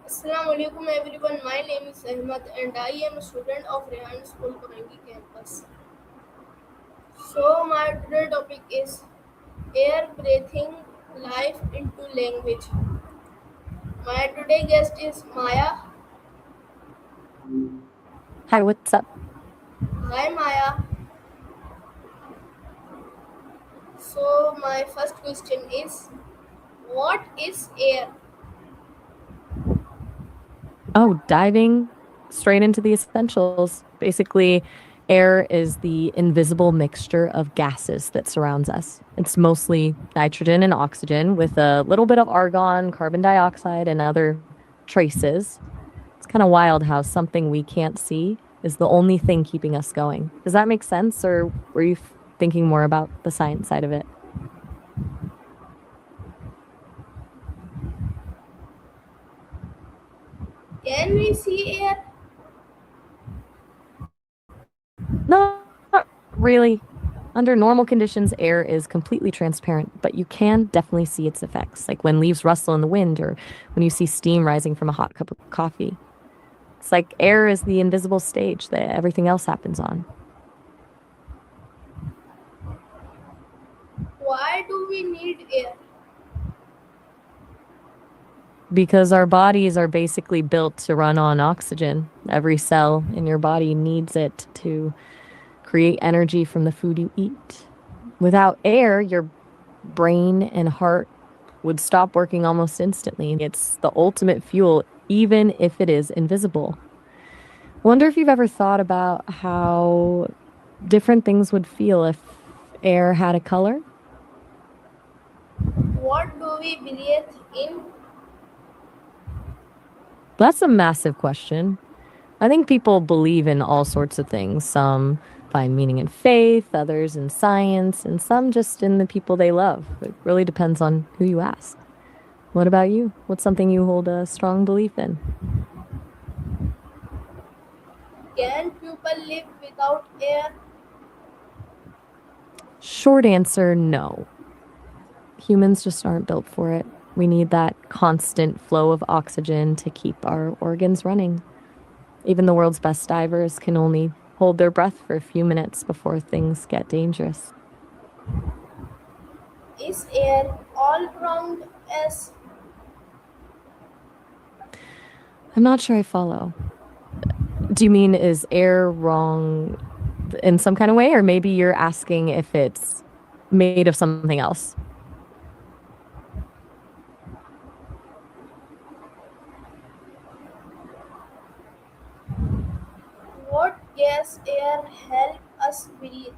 Assalamu alaikum everyone. My name is Ahmad and I am a student of Rehan School Korangi campus. So my today topic is air breathing life into language. My today guest is Maya. Hi, what's up? Hi Maya. So my first question is what is air? Oh, diving straight into the essentials. Basically, air is the invisible mixture of gases that surrounds us. It's mostly nitrogen and oxygen with a little bit of argon, carbon dioxide, and other traces. It's kind of wild how something we can't see is the only thing keeping us going. Does that make sense, or were you thinking more about the science side of it? Can we see air? Not really. Under normal conditions, air is completely transparent, but you can definitely see its effects, like when leaves rustle in the wind or when you see steam rising from a hot cup of coffee. It's like air is the invisible stage that everything else happens on. Why do we need air? Because our bodies are basically built to run on oxygen. Every cell in your body needs it to create energy from the food you eat. Without air, your brain and heart would stop working almost instantly. It's the ultimate fuel, even if it is invisible. Wonder if you've ever thought about how different things would feel if air had a color? What do we breathe in? That's a massive question. I think people believe in all sorts of things. Some find meaning in faith, others in science, and some just in the people they love. It really depends on who you ask. What about you? What's something you hold a strong belief in? Can people live without air? Short answer no. Humans just aren't built for it. We need that constant flow of oxygen to keep our organs running. Even the world's best divers can only hold their breath for a few minutes before things get dangerous. Is air all around us? I'm not sure I follow. Do you mean is air wrong in some kind of way? Or maybe you're asking if it's made of something else? What gas air help us breathe?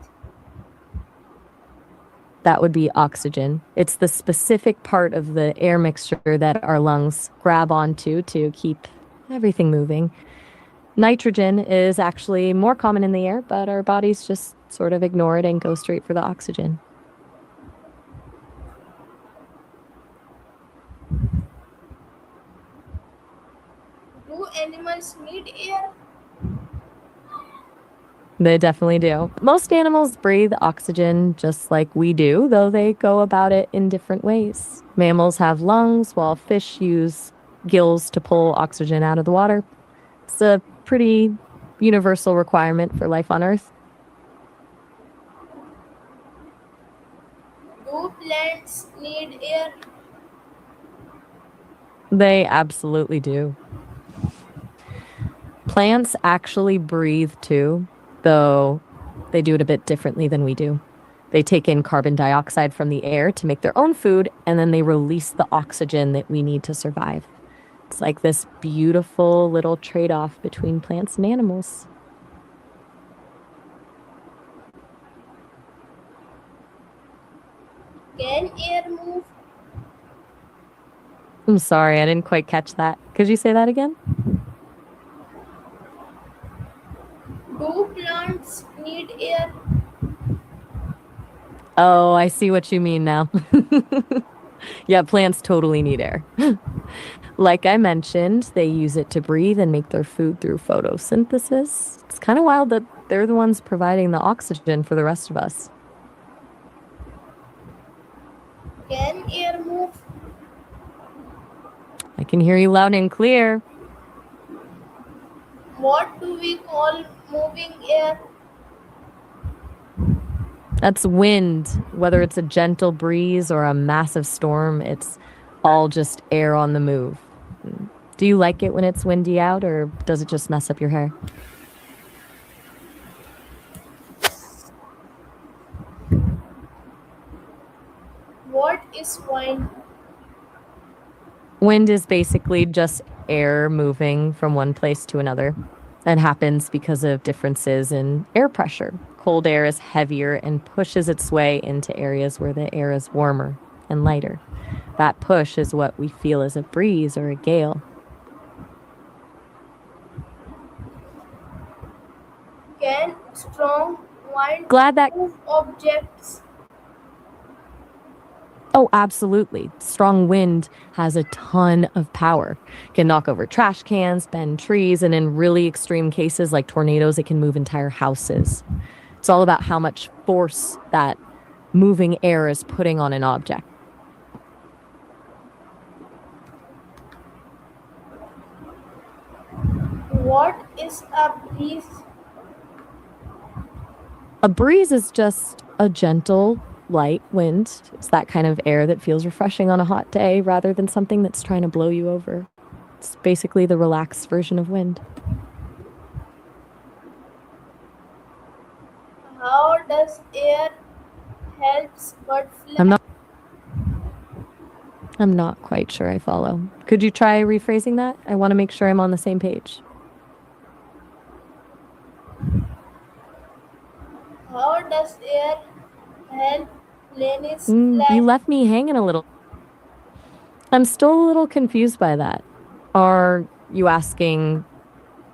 That would be oxygen. It's the specific part of the air mixture that our lungs grab onto to keep everything moving. Nitrogen is actually more common in the air, but our bodies just sort of ignore it and go straight for the oxygen. Do animals need air? They definitely do. Most animals breathe oxygen just like we do, though they go about it in different ways. Mammals have lungs, while fish use gills to pull oxygen out of the water. It's a pretty universal requirement for life on Earth. Do plants need air? They absolutely do. Plants actually breathe too, though they do it a bit differently than we do. They take in carbon dioxide from the air to make their own food, and then they release the oxygen that we need to survive. It's like this beautiful little trade off between plants and animals. Can air move? I'm sorry, I didn't quite catch that. Could you say that again? Do plants need air? Oh, I see what you mean now. Yeah, plants totally need air. Like I mentioned, they use it to breathe and make their food through photosynthesis. It's kind of wild that they're the ones providing the oxygen for the rest of us. Can air move? I can hear you loud and clear. What do we call moving air? That's wind. Whether it's a gentle breeze or a massive storm, it's all just air on the move. Do you like it when it's windy out, or does it just mess up your hair? What is wind? Wind is basically just air moving from one place to another. That happens because of differences in air pressure. Cold air is heavier and pushes its way into areas where the air is warmer and lighter. That push is what we feel as a breeze or a gale. Can strong wind Glad that. move objects? Oh, absolutely. Strong wind has a ton of power. It can knock over trash cans, bend trees, and in really extreme cases like tornadoes, it can move entire houses. It's all about how much force that moving air is putting on an object. What is a breeze? A breeze is just a gentle, light wind. It's that kind of air that feels refreshing on a hot day rather than something that's trying to blow you over. It's basically the relaxed version of wind. How does air helps but I'm fly? not I'm not quite sure I follow. Could you try rephrasing that? I want to make sure I'm on the same page. How does air help planes fly? You left me hanging a little. I'm still a little confused by that. Are you asking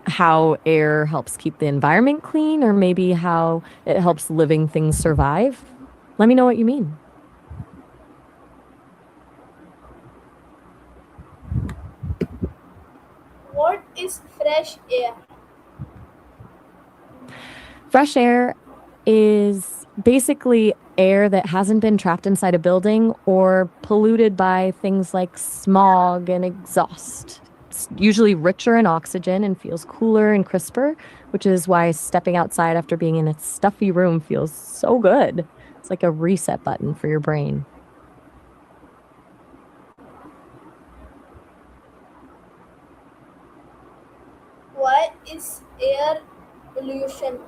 how air helps keep the environment clean, or maybe how it helps living things survive? Let me know what you mean. What is fresh air? Fresh air is basically air that hasn't been trapped inside a building or polluted by things like smog and exhaust. It's usually richer in oxygen and feels cooler and crisper, which is why stepping outside after being in a stuffy room feels so good. It's like a reset button for your brain. Why is air pollution?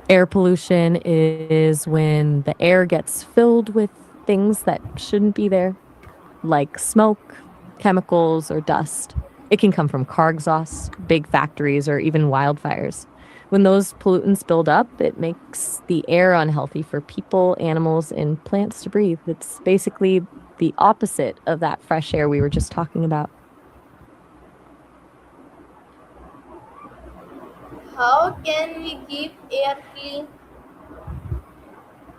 Air pollution is when the air gets filled with things that shouldn't be there, like smoke, chemicals, or dust. It can come from car exhaust, big factories, or even wildfires. When those pollutants build up, it makes the air unhealthy for people, animals, and plants to breathe. It's basically the opposite of that fresh air we were just talking about. How can we keep air clean?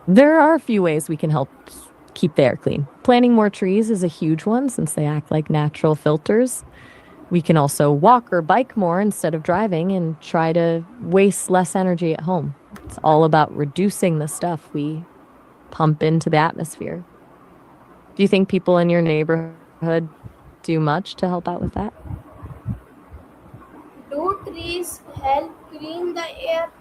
There are a few ways we can help keep the air clean. Planting more trees is a huge one since they act like natural filters. We can also walk or bike more instead of driving and try to waste less energy at home. It's all about reducing the stuff we pump into the atmosphere. Do you think people in your neighborhood do much to help out with that? Do trees help clean the air?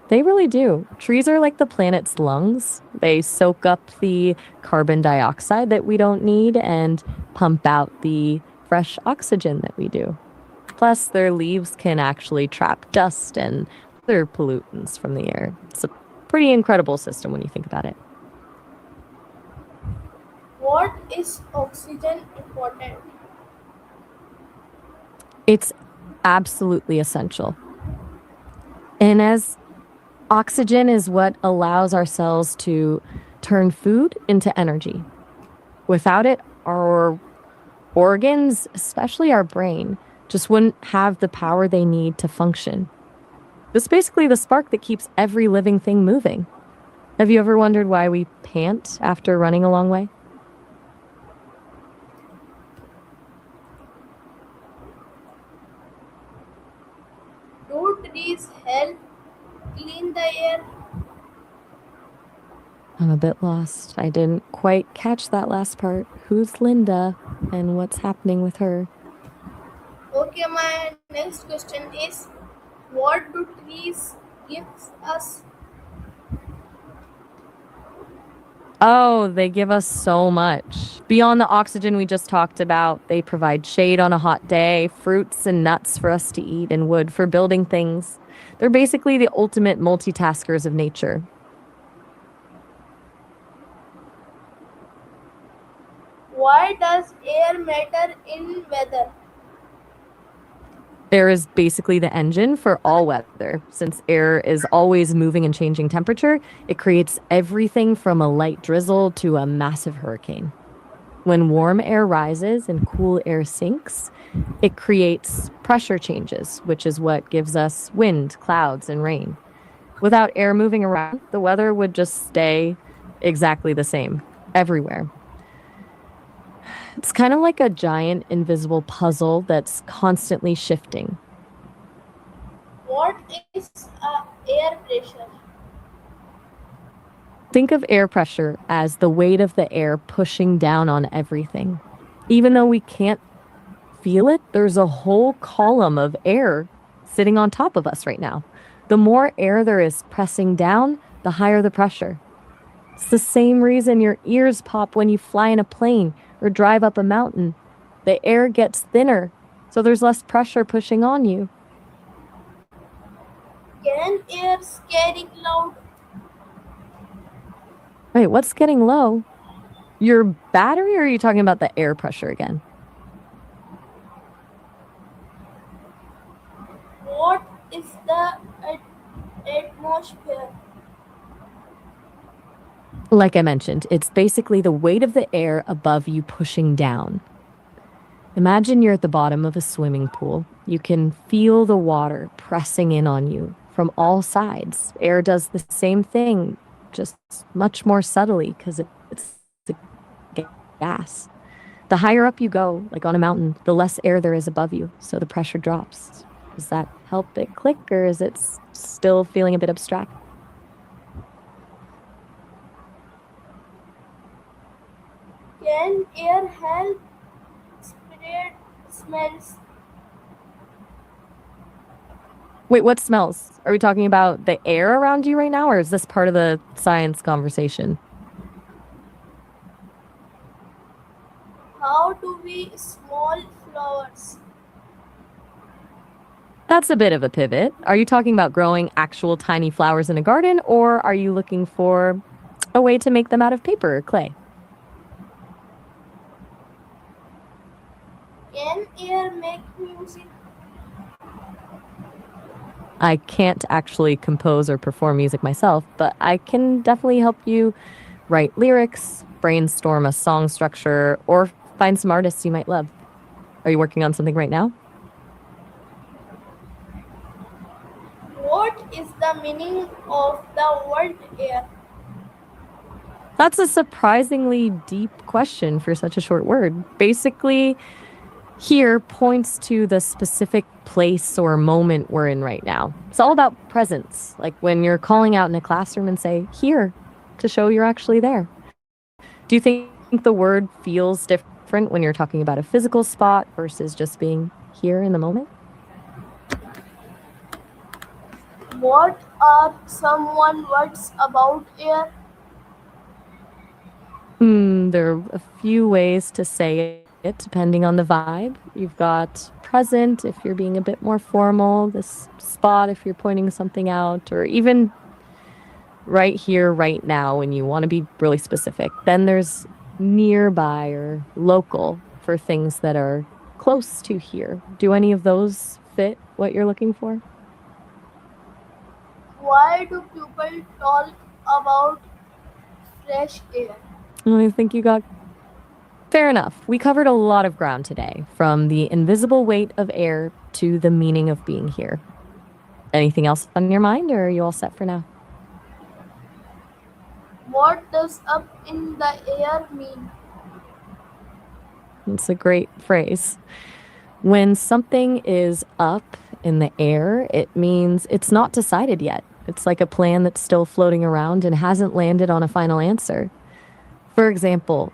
They really do. Trees are like the planet's lungs. They soak up the carbon dioxide that we don't need and pump out the fresh oxygen that we do. Plus, their leaves can actually trap dust and other pollutants from the air. It's a pretty incredible system when you think about it. What is oxygen important? It's absolutely essential. And as oxygen is what allows our cells to turn food into energy. Without it, our organs, especially our brain, just wouldn't have the power they need to function. It's basically the spark that keeps every living thing moving. Have you ever wondered why we pant after running a long way? Do trees help clean the air? I'm a bit lost. I didn't quite catch that last part. Who's Linda and what's happening with her? Okay, my next question is, what do trees give us? Oh, they give us so much. Beyond the oxygen we just talked about, they provide shade on a hot day, fruits and nuts for us to eat, and wood for building things. They're basically the ultimate multitaskers of nature. Why does air matter in weather? Air is basically the engine for all weather. Since air is always moving and changing temperature, it creates everything from a light drizzle to a massive hurricane. When warm air rises and cool air sinks, it creates pressure changes, which is what gives us wind, clouds, and rain. Without air moving around, the weather would just stay exactly the same everywhere. It's kind of like a giant invisible puzzle that's constantly shifting. What is air pressure? Think of air pressure as the weight of the air pushing down on everything. Even though we can't feel it, there's a whole column of air sitting on top of us right now. The more air there is pressing down, the higher the pressure. It's the same reason your ears pop when you fly in a plane or drive up a mountain. The air gets thinner, so there's less pressure pushing on you. Can air getting loud? Wait, what's getting low? Your battery, or are you talking about the air pressure again? What is the atmosphere? Like I mentioned, it's basically the weight of the air above you pushing down. Imagine you're at the bottom of a swimming pool. You can feel the water pressing in on you from all sides. Air does the same thing, just much more subtly because it's a gas. The higher up you go, like on a mountain, the less air there is above you, so the pressure drops. Does that help it click, or is it still feeling a bit abstract? Can air help spread smells? Wait, what smells? Are we talking about the air around you right now, or is this part of the science conversation? How do we small flowers? That's a bit of a pivot. Are you talking about growing actual tiny flowers in a garden, or are you looking for a way to make them out of paper or clay? Can air make music? I can't actually compose or perform music myself, but I can definitely help you write lyrics, brainstorm a song structure, or find some artists you might love. Are you working on something right now? What is the meaning of the word air? That's a surprisingly deep question for such a short word. Basically, here points to the specific place or moment we're in right now. It's all about presence, like when you're calling out in a classroom and say, here, to show you're actually there. Do you think the word feels different when you're talking about a physical spot versus just being here in the moment? What are someone words about air? There are a few ways to say it depending on the vibe. You've got present if you're being a bit more formal, this spot if you're pointing something out, or even right here, right now when you want to be really specific. Then there's nearby or local for things that are close to here. Do any of those fit what you're looking for? Why do people talk about fresh air? I think you got fair enough. We covered a lot of ground today, from the invisible weight of air to the meaning of being here. Anything else on your mind, or are you all set for now? What does up in the air mean? It's a great phrase. When something is up in the air, it means it's not decided yet. It's like a plan that's still floating around and hasn't landed on a final answer. For example,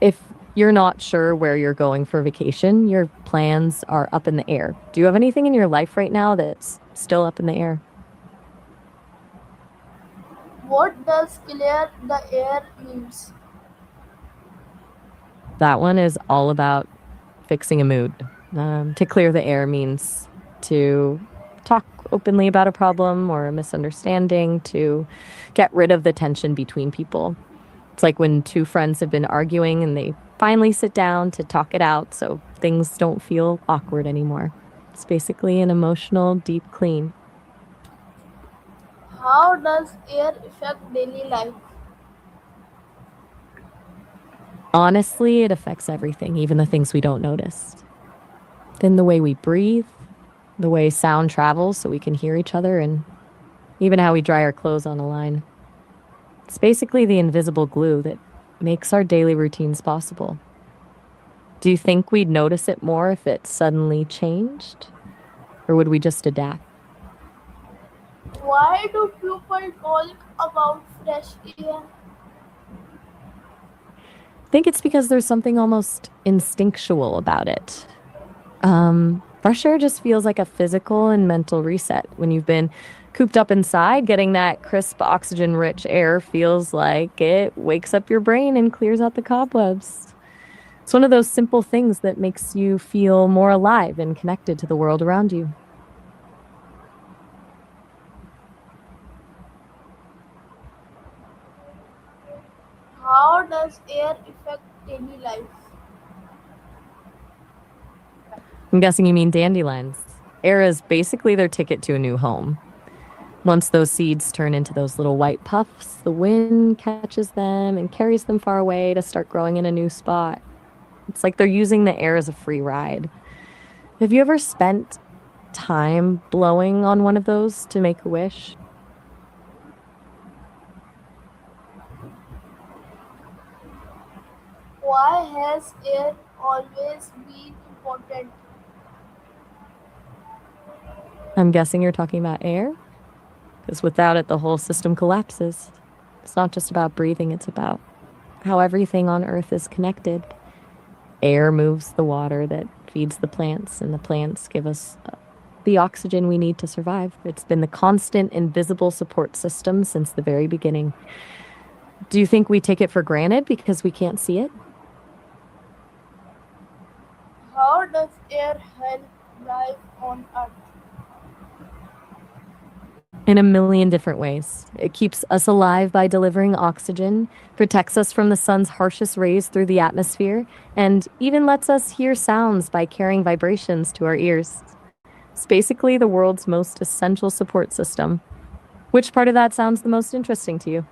if you're not sure where you're going for vacation, your plans are up in the air. Do you have anything in your life right now that's still up in the air? What does clear the air means? That one is all about fixing a mood. To clear the air means to talk openly about a problem or a misunderstanding, to get rid of the tension between people. It's like when two friends have been arguing and they finally sit down to talk it out so things don't feel awkward anymore. It's basically an emotional deep clean. How does air affect daily life? Honestly, it affects everything, even the things we don't notice. Then the way we breathe, the way sound travels so we can hear each other, and even how we dry our clothes on a line. It's basically the invisible glue that makes our daily routines possible. Do you think we'd notice it more if it suddenly changed? Or would we just adapt? Why do people talk about fresh air? I think it's because there's something almost instinctual about it. Fresh air just feels like a physical and mental reset. When you've been cooped up inside, getting that crisp, oxygen rich air feels like it wakes up your brain and clears out the cobwebs. It's one of those simple things that makes you feel more alive and connected to the world around you. How does air affect daily life? I'm guessing you mean dandelions. Air is basically their ticket to a new home. Once those seeds turn into those little white puffs, the wind catches them and carries them far away to start growing in a new spot. It's like they're using the air as a free ride. Have you ever spent time blowing on one of those to make a wish? Why has air always been important? I'm guessing you're talking about air? Because without it, the whole system collapses. It's not just about breathing, it's about how everything on Earth is connected. Air moves the water that feeds the plants, and the plants give us the oxygen we need to survive. It's been the constant, invisible support system since the very beginning. Do you think we take it for granted because we can't see it? How does air help life on Earth? In a million different ways. It keeps us alive by delivering oxygen, protects us from the sun's harshest rays through the atmosphere, and even lets us hear sounds by carrying vibrations to our ears. It's basically the world's most essential support system. Which part of that sounds the most interesting to you?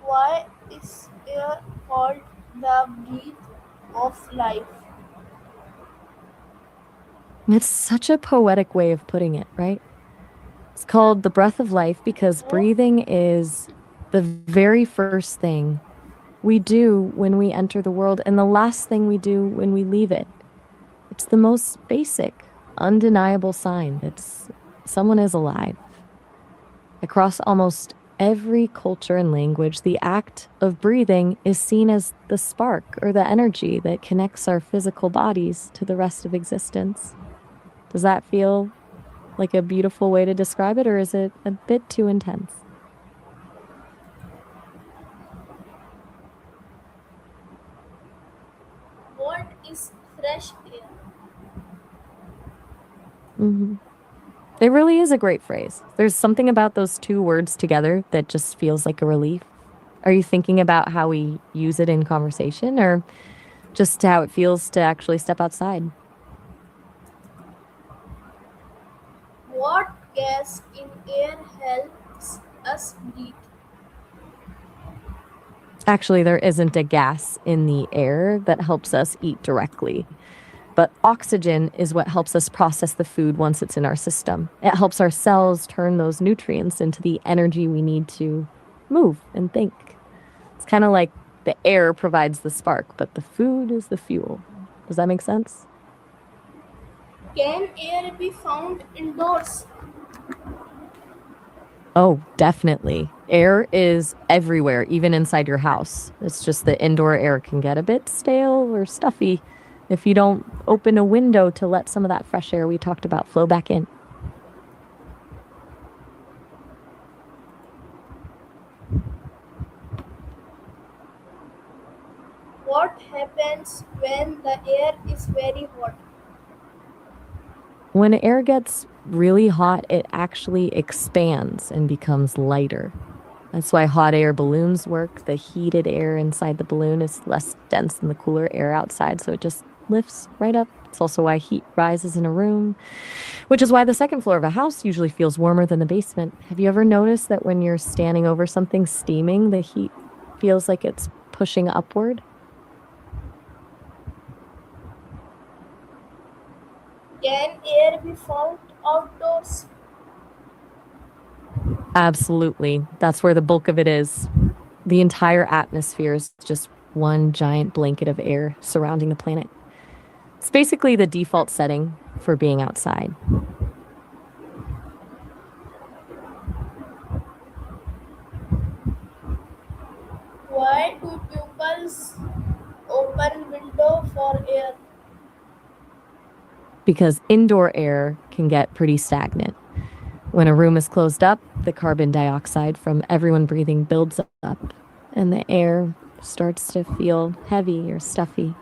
Why is air called the breath of life? It's such a poetic way of putting it, right? It's called the breath of life because Oh, breathing is the very first thing we do when we enter the world and the last thing we do when we leave it. It's the most basic, undeniable sign that someone is alive. Across almost every culture and language, the act of breathing is seen as the spark or the energy that connects our physical bodies to the rest of existence. Does that feel like a beautiful way to describe it, or is it a bit too intense? what is fresh air? Mm-hmm. It really is a great phrase. There's something about those two words together that just feels like a relief. Are you thinking about how we use it in conversation or just how it feels to actually step outside? What gas in air helps us breathe? Actually, there isn't a gas in the air that helps us eat directly. But oxygen is what helps us process the food once it's in our system. It helps our cells turn those nutrients into the energy we need to move and think. It's kind of like the air provides the spark, but the food is the fuel. Does that make sense? Can air be found indoors? Oh, definitely. Air is everywhere, even inside your house. It's just the indoor air can get a bit stale or stuffy if you don't open a window to let some of that fresh air we talked about flow back in. What happens when the air is very hot? When air gets really hot, it actually expands and becomes lighter. That's why hot air balloons work. The heated air inside the balloon is less dense than the cooler air outside, so it just lifts right up. It's also why heat rises in a room, which is why the second floor of a house usually feels warmer than the basement. Have you ever noticed that when you're standing over something steaming, the heat feels like it's pushing upward? Can air be found outdoors? Absolutely. That's where the bulk of it is. The entire atmosphere is just one giant blanket of air surrounding the planet. It's basically the default setting for being outside. Why do pupils open window for air? Because indoor air can get pretty stagnant. When a room is closed up, the carbon dioxide from everyone breathing builds up, and the air starts to feel heavy or stuffy.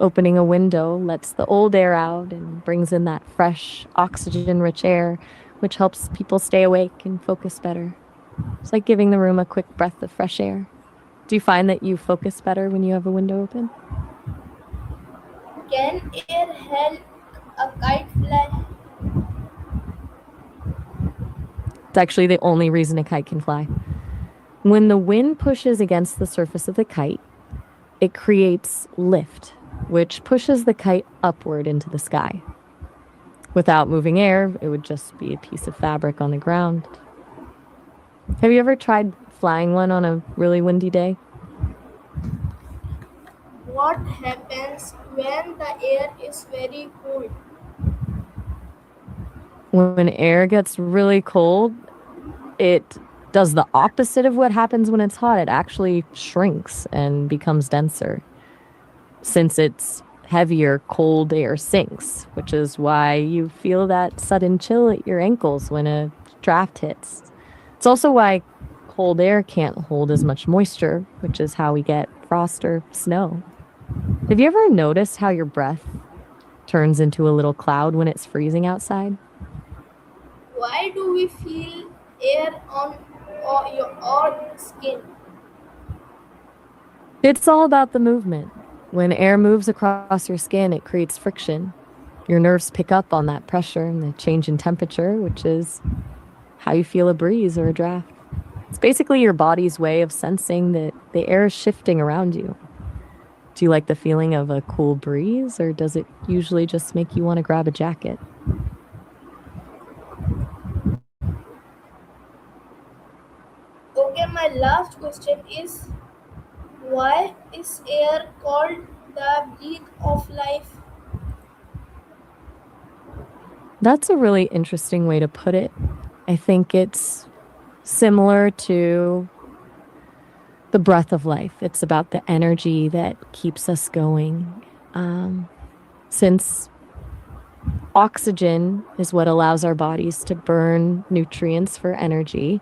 Opening a window lets the old air out and brings in that fresh, oxygen rich air, which helps people stay awake and focus better. It's like giving the room a quick breath of fresh air. Do you find that you focus better when you have a window open? Can air help a kite fly? It's actually the only reason a kite can fly. When the wind pushes against the surface of the kite, it creates lift, which pushes the kite upward into the sky. Without moving air, it would just be a piece of fabric on the ground. Have you ever tried flying one on a really windy day? What happens when the air is very cold? When air gets really cold, it does the opposite of what happens when it's hot. It actually shrinks and becomes denser. Since it's heavier, cold air sinks, which is why you feel that sudden chill at your ankles when a draft hits. It's also why cold air can't hold as much moisture, which is how we get frost or snow. Have you ever noticed how your breath turns into a little cloud when it's freezing outside? Why do we feel air on your skin? It's all about the movement. When air moves across your skin, it creates friction. Your nerves pick up on that pressure and the change in temperature, which is how you feel a breeze or a draft. It's basically your body's way of sensing that the air is shifting around you. Do you like the feeling of a cool breeze, or does it usually just make you want to grab a jacket? Okay, my last question is why is air called the breath of life? That's a really interesting way to put it. I think it's similar to the breath of life. It's about the energy that keeps us going. Since oxygen is what allows our bodies to burn nutrients for energy,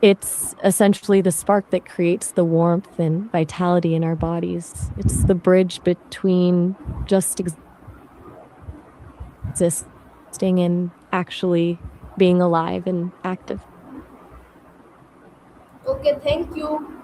it's essentially the spark that creates the warmth and vitality in our bodies. It's the bridge between just existing and actually being alive and active. Okay, thank you.